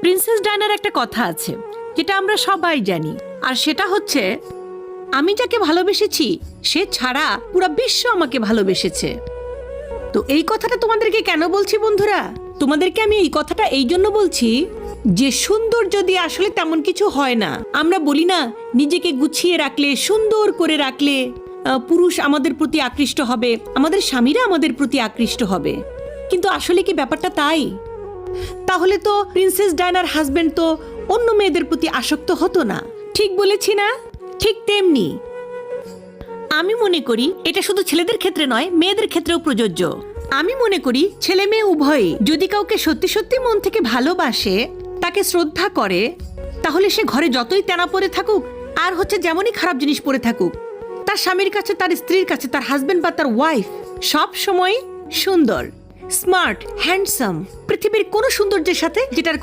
Princess ডায়নার একটা কথা আছে যেটা আমরা সবাই জানি, আর সেটা হচ্ছে আমি যাকে ভালোবেসেছি সে ছাড়া পুরো বিশ্ব আমাকে ভালোবেসেছে। তো এই কথাটা তোমাদেরকে কেন বলছি বন্ধুরা? তোমাদেরকে আমি এই কথাটা এই জন্য বলছি যে সুন্দর যদি আসলে তেমন কিছু হয় না। আমরা বলি না নিজেকে গুছিয়ে রাখলে, সুন্দর করে রাখলে পুরুষ আমাদের প্রতি আকৃষ্ট হবে, আমাদের স্বামীরা আমাদের প্রতি আকৃষ্ট হবে। কিন্তু আসলে কি ব্যাপারটা তাই? তাহলে তো প্রিন্সেস ডায়নার হাজবেন্ড তো অন্য মেয়েদের প্রতি আসক্ত হতো না। ঠিক বলেছি না? ঠিক তেমনি আমি মনে করি এটা শুধু ছেলেদের ক্ষেত্রে নয়, মেয়েদের ক্ষেত্রেও প্রযোজ্য। আমি মনে করি ছেলে মেয়ে উভয়ই যদি কাউকে সত্যি সত্যি মন থেকে ভালোবাসে, তাকে শ্রদ্ধা করে, তাহলে সে ঘরে যতই তেনা পড়ে থাকুক আর যেমনই খারাপ জিনিস পড়ে থাকুক, তার স্বামীর কাছে, তার স্ত্রীর কাছে, তার হাজবেন্ড বা তার ওয়াইফ সব সময় সুন্দর, স্মার্ট, হ্যান্ডসাম, পৃথিবীর কোনো সৌন্দর্যের সাথে যেটার কোনো